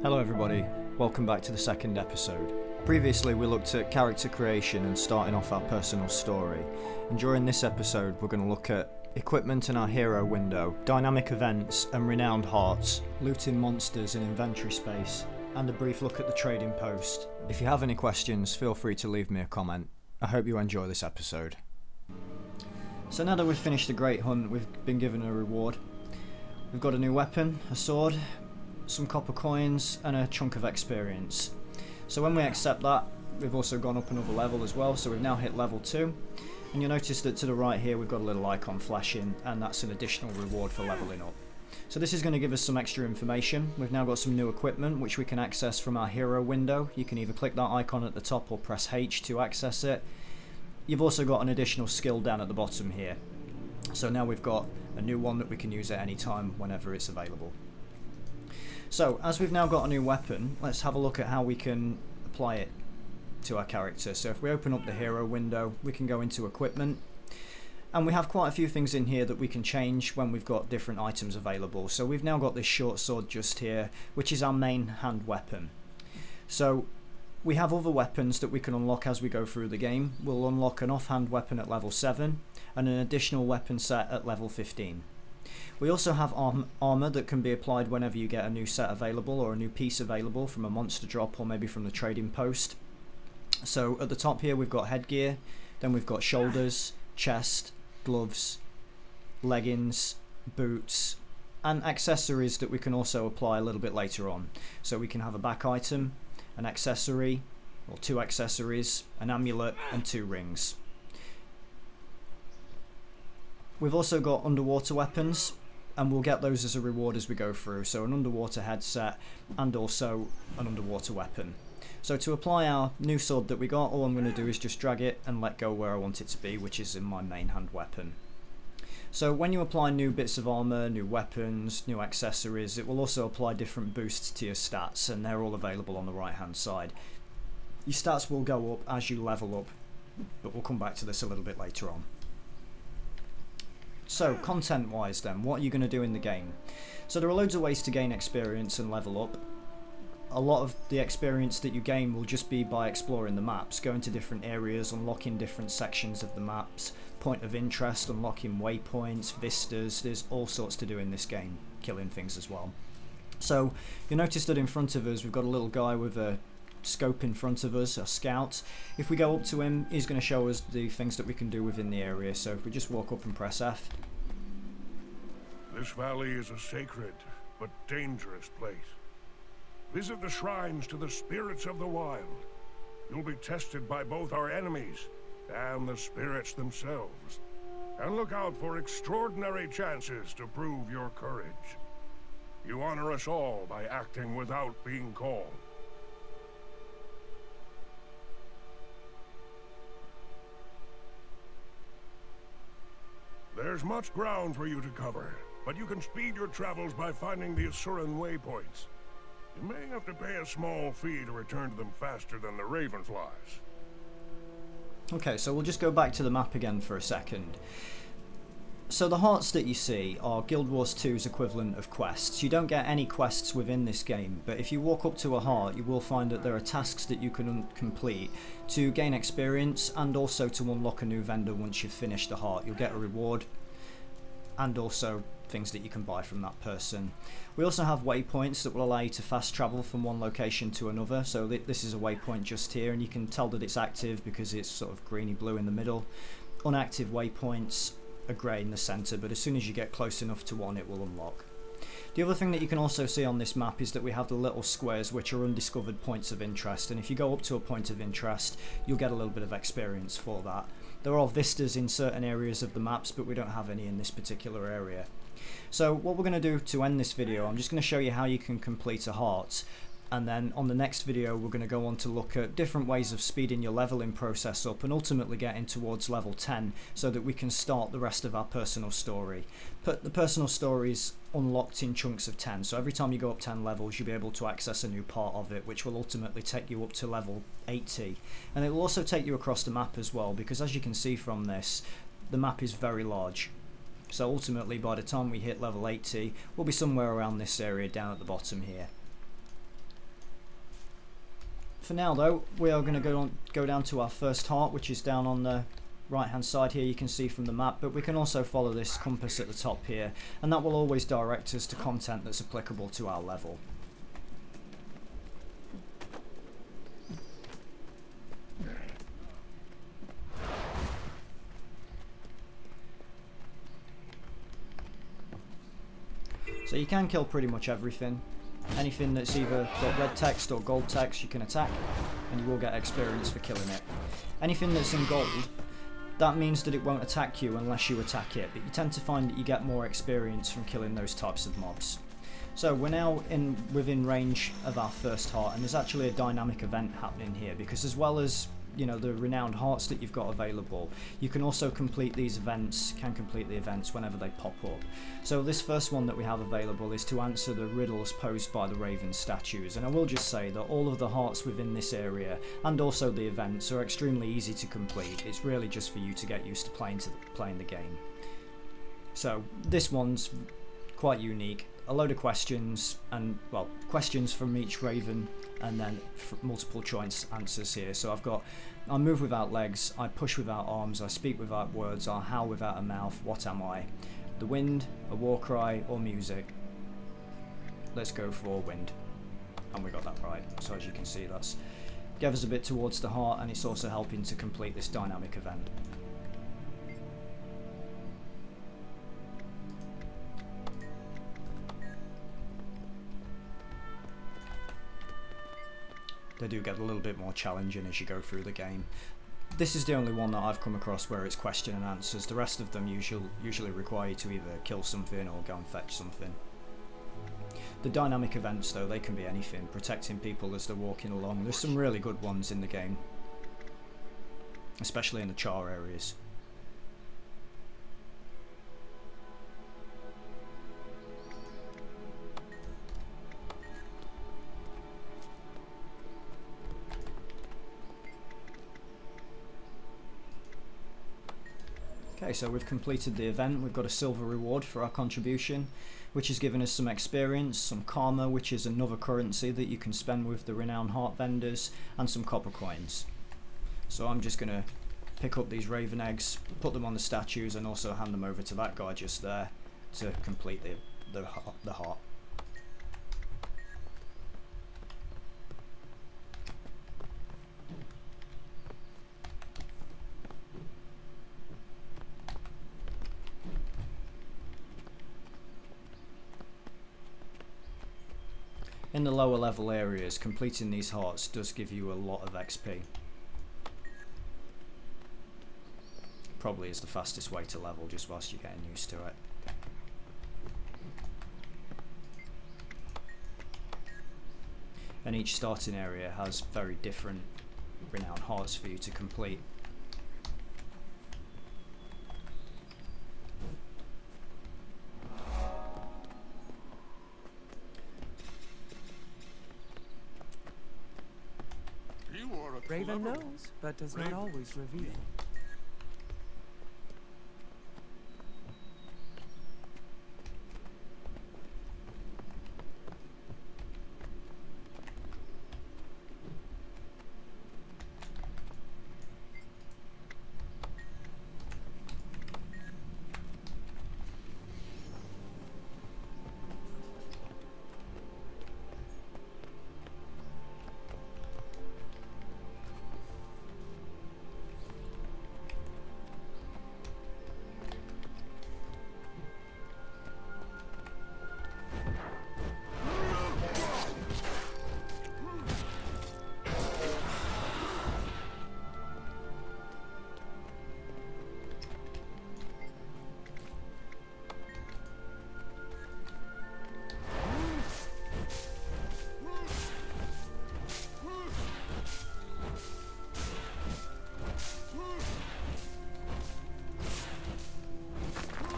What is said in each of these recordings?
Hello everybody, welcome back to the second episode. Previously we looked at character creation and starting off our personal story, and during this episode we're going to look at equipment in our hero window, dynamic events and renowned hearts, looting monsters and inventory space, and a brief look at the trading post. If you have any questions, feel free to leave me a comment. I hope you enjoy this episode. So now that we've finished the great hunt, we've been given a reward. We've got a new weapon, a sword, some copper coins and a chunk of experience. So when we accept that, we've also gone up another level as well, so we've now hit level 2, and you'll notice that to the right here we've got a little icon flashing, and that's an additional reward for leveling up. So this is going to give us some extra information. We've now got some new equipment which we can access from our hero window. You can either click that icon at the top or press H to access it. You've also got an additional skill down at the bottom here. So now we've got a new one that we can use at any time whenever it's available. So, as we've now got a new weapon, let's have a look at how we can apply it to our character. So if we open up the hero window, we can go into equipment, and we have quite a few things in here that we can change when we've got different items available. So we've now got this short sword just here, which is our main hand weapon. So we have other weapons that we can unlock as we go through the game. We'll unlock an offhand weapon at level 7 and an additional weapon set at level 15. We also have armour that can be applied whenever you get a new set available or a new piece available from a monster drop or maybe from the trading post. So at the top here we've got headgear, then we've got shoulders, chest, gloves, leggings, boots, and accessories that we can also apply a little bit later on. So we can have a back item, an accessory, or 2 accessories, an amulet and 2 rings. We've also got underwater weapons, and we'll get those as a reward as we go through. So an underwater headset and also an underwater weapon. So to apply our new sword that we got, all I'm going to do is just drag it and let go where I want it to be, which is in my main hand weapon. So when you apply new bits of armour, new weapons, new accessories, it will also apply different boosts to your stats, and they're all available on the right hand side. Your stats will go up as you level up, but we'll come back to this a little bit later on. So, content-wise then, what are you going to do in the game? So there are loads of ways to gain experience and level up. A lot of the experience that you gain will just be by exploring the maps, going to different areas, unlocking different sections of the maps, point of interest, unlocking waypoints, vistas. There's all sorts to do in this game, killing things as well. So you'll notice that in front of us we've got a little guy with a scope in front of us, a scout. If we go up to him, he's going to show us the things that we can do within the area. So if we just walk up and press F. This valley is a sacred but dangerous place. Visit the shrines to the spirits of the wild. You'll be tested by both our enemies and the spirits themselves. And look out for extraordinary chances to prove your courage. You honor us all by acting without being called. There's much ground for you to cover, but you can speed your travels by finding the Asuran waypoints. You may have to pay a small fee to return to them faster than the Ravenflies. Okay, so we'll just go back to the map again for a second. So the hearts that you see are Guild Wars 2's equivalent of quests. You don't get any quests within this game, but if you walk up to a heart, you will find that there are tasks that you can complete to gain experience and also to unlock a new vendor once you've finished the heart. You'll get a reward and also things that you can buy from that person. We also have waypoints that will allow you to fast travel from one location to another. So this is a waypoint just here, and you can tell that it's active because it's sort of greeny blue in the middle. Unactive waypoints are grey in the centre, but as soon as you get close enough to one, it will unlock. The other thing that you can also see on this map is that we have the little squares which are undiscovered points of interest, and if you go up to a point of interest you'll get a little bit of experience for that. There are vistas in certain areas of the maps, but we don't have any in this particular area. So what we're going to do to end this video, I'm just going to show you how you can complete a heart, and then on the next video we're going to go on to look at different ways of speeding your leveling process up and ultimately getting towards level 10 so that we can start the rest of our personal story. But the personal story is unlocked in chunks of 10, so every time you go up 10 levels you'll be able to access a new part of it, which will ultimately take you up to level 80, and it will also take you across the map as well, because as you can see from this, the map is very large. So ultimately by the time we hit level 80 we'll be somewhere around this area down at the bottom here. For now though, we are going to go down to our first heart, which is down on the right hand side here, you can see from the map, but we can also follow this compass at the top here, and that will always direct us to content that's applicable to our level. So you can kill pretty much everything. Anything that's either got red text or gold text you can attack, and you will get experience for killing it. Anything that's in gold, that means that it won't attack you unless you attack it, but you tend to find that you get more experience from killing those types of mobs. So we're now within range of our first heart, and there's actually a dynamic event happening here, because as well as, you know, the renowned hearts that you've got available, you can also complete these events, complete the events whenever they pop up. So this first one that we have available is to answer the riddles posed by the Raven statues, and I will just say that all of the hearts within this area and also the events are extremely easy to complete. It's really just for you to get used to playing the game. So this one's quite unique. A load of questions, and well, questions from each Raven, and then multiple choice answers here. So I've got, I move without legs, I push without arms, I speak without words, I howl without a mouth, what am I? The wind, a war cry, or music? Let's go for wind. And we got that right. So as you can see, that's gathers a bit towards the heart, and it's also helping to complete this dynamic event. They do get a little bit more challenging as you go through the game. This is the only one that I've come across where it's question and answers. The rest of them usually require you to either kill something or go and fetch something. The dynamic events though, they can be anything, protecting people as they're walking along. There's some really good ones in the game, especially in the char areas. Okay, so we've completed the event. We've got a silver reward for our contribution, which has given us some experience, some karma, which is another currency that you can spend with the renowned heart vendors, and some copper coins. So I'm just going to pick up these raven eggs, put them on the statues, and also hand them over to that guy just there to complete the heart. In the lower level areas, completing these hearts does give you a lot of XP. Probably is the fastest way to level, just whilst you're getting used to it. And each starting area has very different renowned hearts for you to complete. Raven knows, but does not always reveal.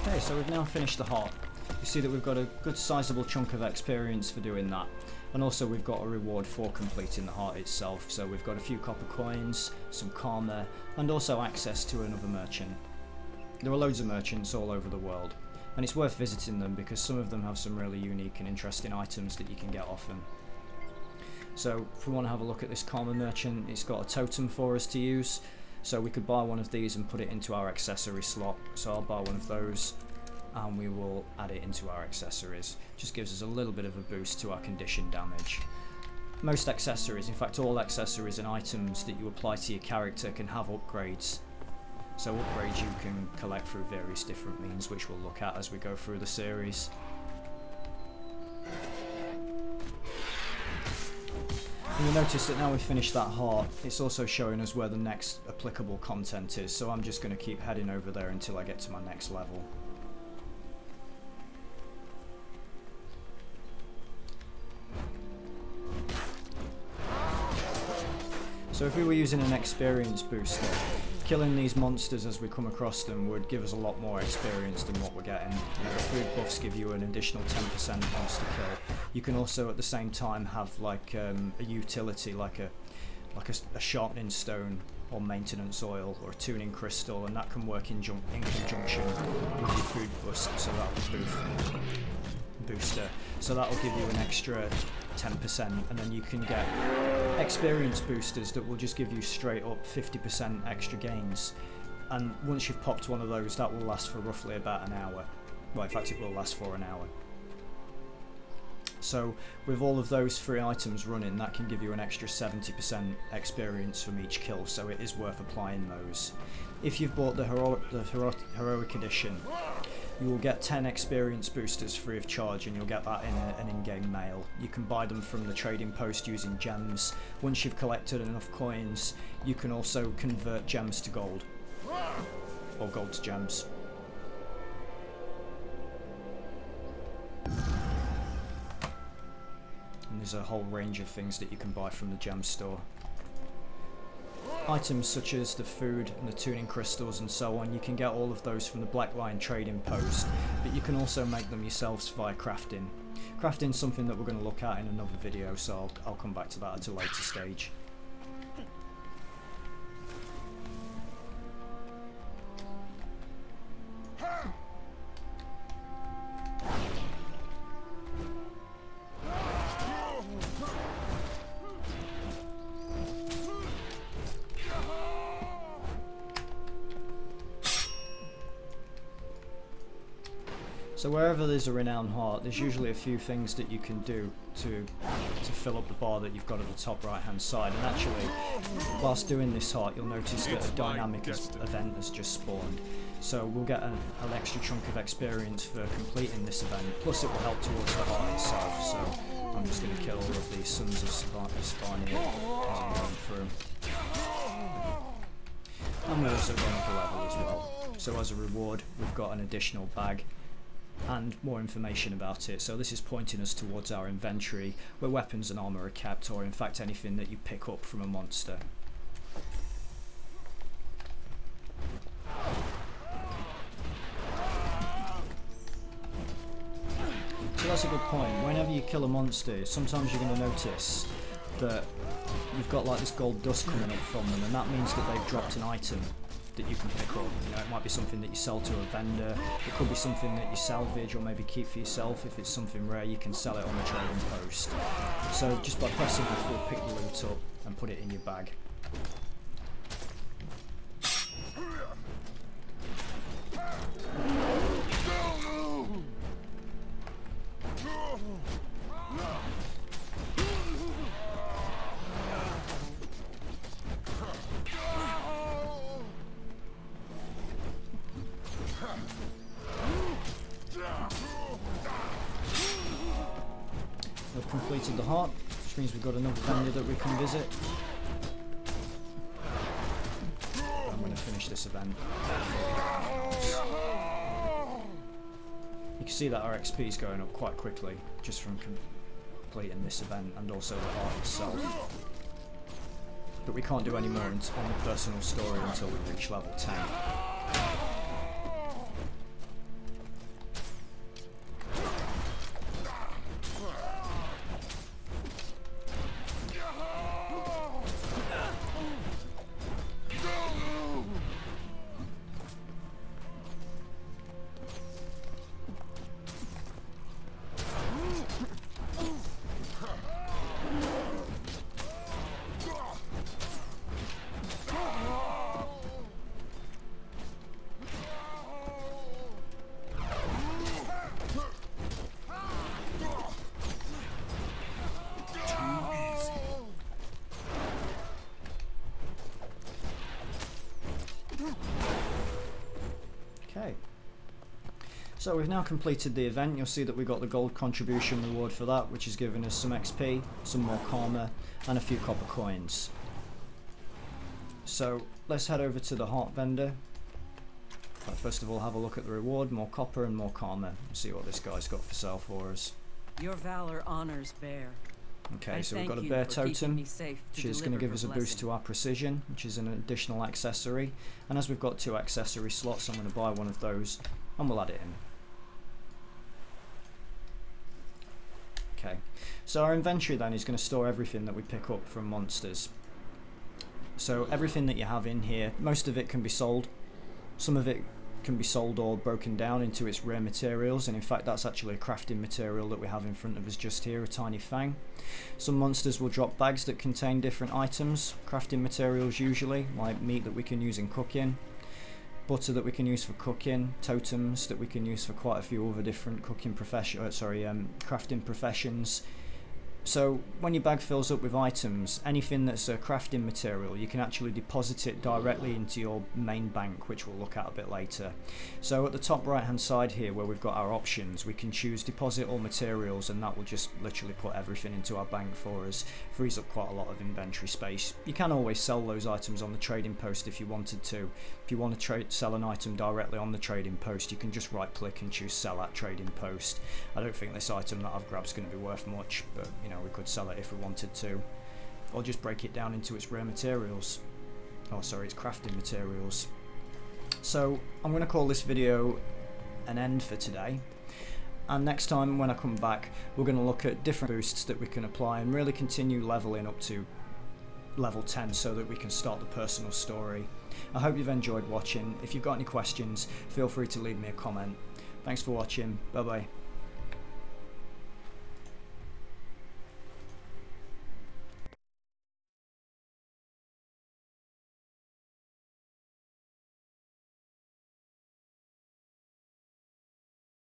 Okay, so we've now finished the heart. You see that we've got a good sizable chunk of experience for doing that, and also we've got a reward for completing the heart itself. So we've got a few copper coins, some karma, and also access to another merchant. There are loads of merchants all over the world, and it's worth visiting them because some of them have some really unique and interesting items that you can get off them. So if we want to have a look at this karma merchant, it's got a totem for us to use. So we could buy one of these and put it into our accessory slot. So I'll buy one of those and we will add it into our accessories. Just gives us a little bit of a boost to our condition damage. Most accessories, in fact all accessories and items that you apply to your character can have upgrades. So upgrades you can collect through various different means, which we'll look at as we go through the series. And you'll notice that now we've finished that heart, it's also showing us where the next applicable content is, so I'm just going to keep heading over there until I get to my next level. So if we were using an experience booster, killing these monsters as we come across them would give us a lot more experience than what we're getting. You know, the food buffs give you an additional 10% monster kill. You can also at the same time have like a utility, like a sharpening stone or maintenance oil or a tuning crystal, and that can work in conjunction with your food booster, so that will give you an extra 10%, and then you can get experience boosters that will just give you straight up 50% extra gains, and once you've popped one of those that will last for roughly about an hour. Well, in fact it will last for an hour. So with all of those 3 items running, that can give you an extra 70% experience from each kill, so it is worth applying those. If you've bought the Heroic Edition, you will get 10 experience boosters free of charge, and you'll get that in an in-game mail. You can buy them from the trading post using gems. Once you've collected enough coins, you can also convert gems to gold, or gold to gems. And there's a whole range of things that you can buy from the gem store. Items such as the food and the tuning crystals and so on, you can get all of those from the Black Lion trading post, but you can also make them yourselves via crafting. Crafting's something that we're going to look at in another video, so I'll come back to that at a later stage. So wherever there's a renowned heart, there's usually a few things that you can do to fill up the bar that you've got at the top right hand side, and actually whilst doing this heart you'll notice that a dynamic event has just spawned. So we'll get an extra chunk of experience for completing this event, plus it will help towards the heart itself. So I'm just going to kill all of these Sons of Svanir as I'm going through. And we're also going up a level as well. So as a reward we've got an additional bag and more information about it. So this is pointing us towards our inventory where weapons and armour are kept, or in fact anything that you pick up from a monster. So that's a good point. Whenever you kill a monster, sometimes you're going to notice that you've got like this gold dust coming up from them, and that means that they've dropped an item that you can pick up. You know, it might be something that you sell to a vendor, it could be something that you salvage or maybe keep for yourself. If it's something rare, you can sell it on the trading post. So just by pressing F, you'll pick the loot up and put it in your bag. We've completed the heart, which means we've got another vendor that we can visit. I'm going to finish this event. You can see that our XP is going up quite quickly just from completing this event, and also the heart itself. But we can't do any more on the personal story until we reach level 10. So we've now completed the event. You'll see that we got the gold contribution reward for that, which has given us some XP, some more karma, and a few copper coins. So let's head over to the heart vendor. But first of all, have a look at the reward, more copper and more karma. See what this guy's got for sale for us. Your valor honors Bear. Okay, so we've got a bear totem, which is going to give us a boost to our precision, which is an additional accessory. And as we've got 2 accessory slots, I'm going to buy one of those and we'll add it in. Okay, so our inventory then is going to store everything that we pick up from monsters. So everything that you have in here, most of it can be sold. Some of it can be sold or broken down into its rare materials, and in fact that's actually a crafting material that we have in front of us just here, a tiny fang. Some monsters will drop bags that contain different items, crafting materials usually, like meat that we can use in cooking, butter that we can use for cooking, totems that we can use for quite a few other different crafting professions. So when your bag fills up with items, anything that's a crafting material, you can actually deposit it directly into your main bank, which we'll look at a bit later. So at the top right hand side here where we've got our options, we can choose deposit all materials, and that will just literally put everything into our bank for us. Frees up quite a lot of inventory space. You can always sell those items on the trading post if you wanted to. If you want to sell an item directly on the trading post, you can just right click and choose sell at trading post. I don't think this item that I've grabbed is going to be worth much, but you know, we could sell it if we wanted to, or just break it down into its rare materials. Oh sorry, its crafting materials. So I'm going to call this video an end for today, and next time when I come back we're going to look at different boosts that we can apply and really continue leveling up to level 10 so that we can start the personal story. I hope you've enjoyed watching. If you've got any questions, feel free to leave me a comment. Thanks for watching. Bye bye.